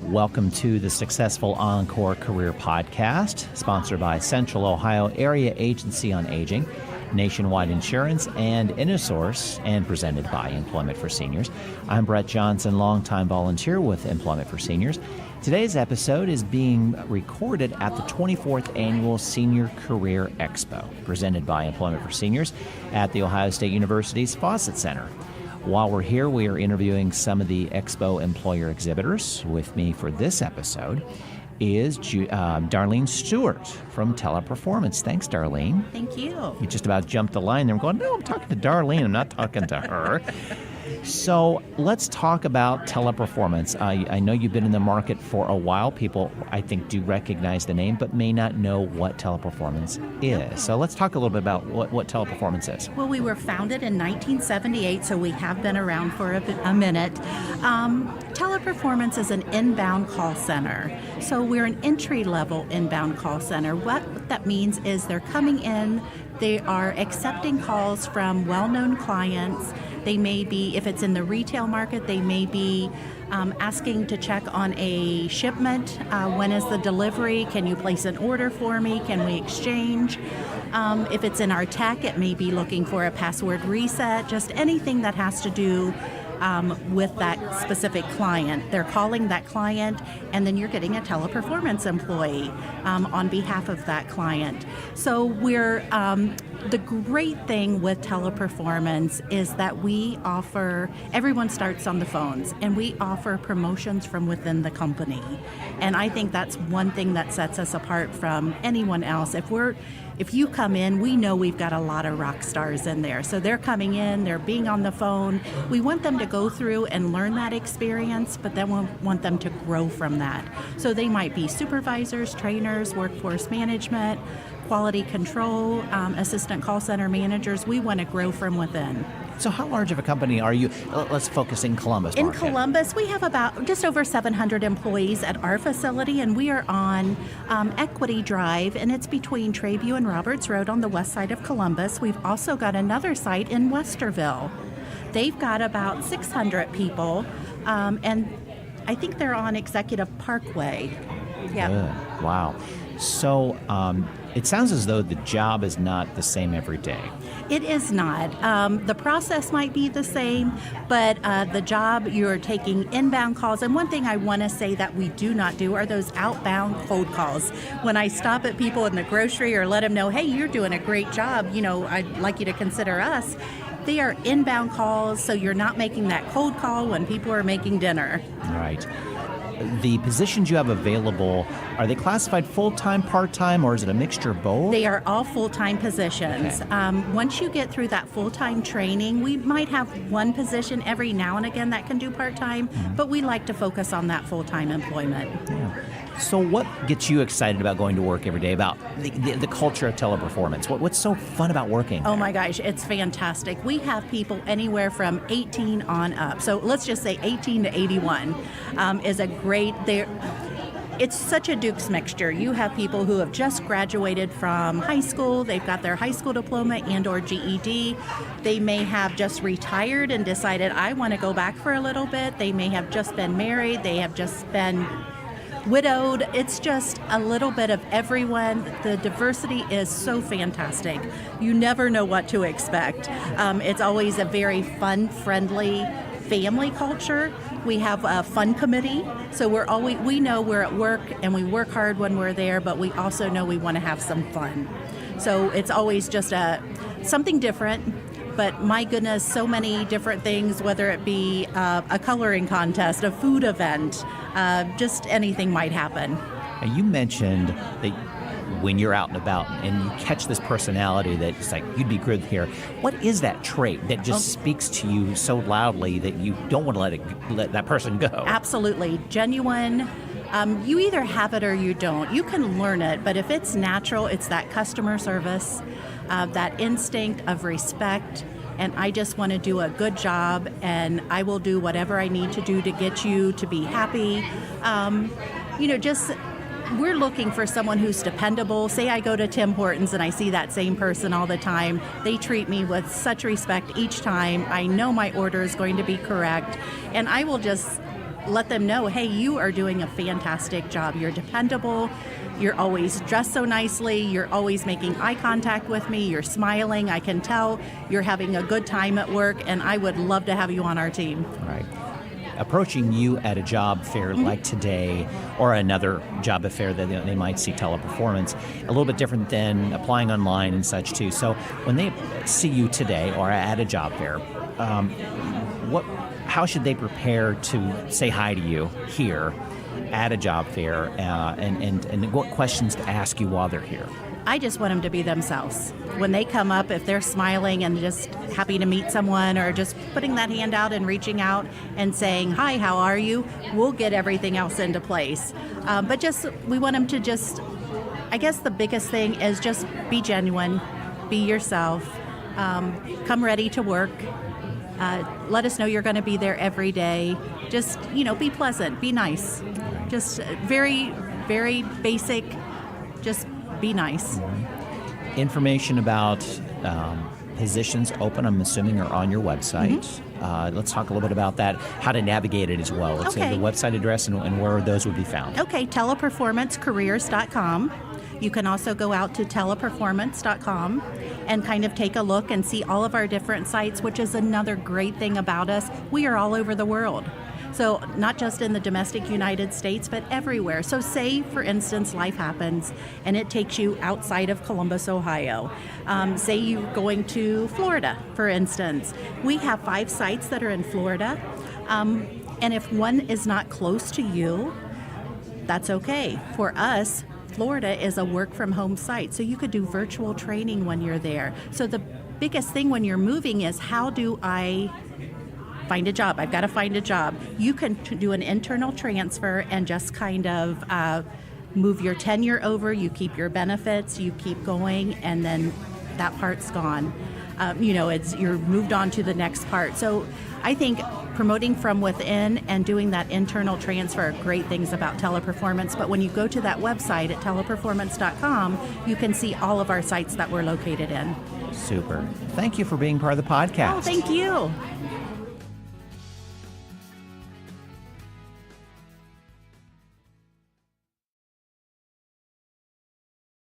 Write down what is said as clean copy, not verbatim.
Welcome to the Successful Encore Career Podcast, sponsored by Central Ohio Area Agency on Aging, Nationwide Insurance, and InnoSource, and presented by Employment for Seniors. I'm Brett Johnson, longtime volunteer with Employment for Seniors. Today's episode is being recorded at the 24th Annual Senior Career Expo, presented by Employment for Seniors at The Ohio State University's Fawcett Center. While we're here, we are interviewing some of the Expo employer exhibitors. With me for this episode is Darlene Stewart from Teleperformance. Thanks, Darlene. Thank you. You just about jumped the line there. I'm going, no, I'm talking to Darlene. I'm not talking to her. So let's talk about Teleperformance. I know you've been in the market for a while. People, I think, do recognize the name, but may not know what Teleperformance is. So let's talk a little bit about what Teleperformance is. Well, we were founded in 1978, so we have been around for a minute. Teleperformance is an inbound call center. So we're an entry-level inbound call center. What that means is they're coming in, they are accepting calls from well-known clients. They may be, if it's in the retail market, they may be asking to check on a shipment. When is the delivery? Can you place an order for me? Can we exchange? If it's in our tech, it may be looking for a password reset, just anything that has to do with that specific client. They're calling that client, and then you're getting a Teleperformance employee on behalf of that client. So we're the great thing with Teleperformance is that we offer, everyone starts on the phones, and we offer promotions from within the company. And I think that's one thing that sets us apart from anyone else. If you come in, we know we've got a lot of rock stars in there. So they're coming in, they're being on the phone. We want them to go through and learn that experience, but then we want them to grow from that. So they might be supervisors, trainers, workforce management, quality control, assistant call center managers. We want to grow from within. So how large of a company are you? Let's focus in Columbus market. In Columbus, we have about just over 700 employees at our facility, and we are on Equity Drive, and it's between Trayview and Roberts Road on the west side of Columbus. We've also got another site in Westerville. They've got about 600 people, and I think they're on Executive Parkway. Yeah. Good. Wow. So it sounds as though the job is not the same every day. It is not. The process might be the same, but the job, you're taking inbound calls. And one thing I want to say that we do not do are those outbound cold calls. When I stop at people in the grocery or let them know, hey, you're doing a great job, I'd like you to consider us. They are inbound calls, so you're not making that cold call when people are making dinner. Right. The positions you have available, are they classified full-time, part-time, or is it a mixture of both? They are all full-time positions. Okay. Once you get through that full-time training, we might have one position every now and again that can do part-time, but we like to focus on that full-time employment. Yeah. So what gets you excited about going to work every day, about the culture of Teleperformance? What's so fun about working there? Oh my gosh, it's fantastic. We have people anywhere from 18 on up. So let's just say 18 to 81 is a great, it's such a Duke's mixture. You have people who have just graduated from high school. They've got their high school diploma and or GED. They may have just retired and decided, I want to go back for a little bit. They may have just been married. They have just been widowed. It's just a little bit of everyone. The diversity is so fantastic. You never know what to expect. It's always a very fun, friendly family culture. We have a fun committee, so we know we're at work and we work hard when we're there, but we also know we want to have some fun. So it's always just something different. But my goodness, so many different things, whether it be a coloring contest, a food event, just anything might happen. Now you mentioned that when you're out and about and you catch this personality that it's like, you'd be good here. What is that trait that just speaks to you so loudly that you don't want to let that person go? Absolutely. Genuine. You either have it or you don't. You can learn it, but if it's natural, it's that customer service, that instinct of respect, and I just want to do a good job, and I will do whatever I need to do to get you to be happy. We're looking for someone who's dependable. Say I go to Tim Hortons and I see that same person all the time. They treat me with such respect each time. I know my order is going to be correct, and I will just let them know, hey, you are doing a fantastic job. You're dependable. You're always dressed so nicely. You're always making eye contact with me. You're smiling. I can tell you're having a good time at work, and I would love to have you on our team. Right. Approaching you at a job fair like today or another job fair that they might see Teleperformance, a little bit different than applying online and such too. So when they see you today or at a job fair, how should they prepare to say hi to you here at a job fair, and what questions to ask you while they're here? I just want them to be themselves. When they come up, if they're smiling and just happy to meet someone, or just putting that hand out and reaching out and saying, hi, how are you? We'll get everything else into place. But we want them to just, I guess the biggest thing is just be genuine, be yourself, come ready to work. Let us know you're going to be there every day. Just, be pleasant, be nice. Just very, very basic, just be nice. Information about positions open, I'm assuming, are on your website. Let's talk a little bit about that, how to navigate it as well. Let's say the website address and where those would be found. Okay, teleperformancecareers.com. You can also go out to teleperformance.com and kind of take a look and see all of our different sites, which is another great thing about us. We are all over the world. So not just in the domestic United States, but everywhere. So say, for instance, life happens and it takes you outside of Columbus, Ohio. Say you're going to Florida, for instance. We have 5 sites that are in Florida. And if one is not close to you, that's okay. For us, Florida is a work-from-home site, so you could do virtual training when you're there. So the biggest thing when you're moving is, how do I find a job? I've got to find a job. You can do an internal transfer and just kind of move your tenure over. You keep your benefits, you keep going, and then that part's gone. You're moved on to the next part. So I think promoting from within and doing that internal transfer are great things about Teleperformance. But when you go to that website at teleperformance.com, you can see all of our sites that we're located in. Super. Thank you for being part of the podcast. Oh, thank you.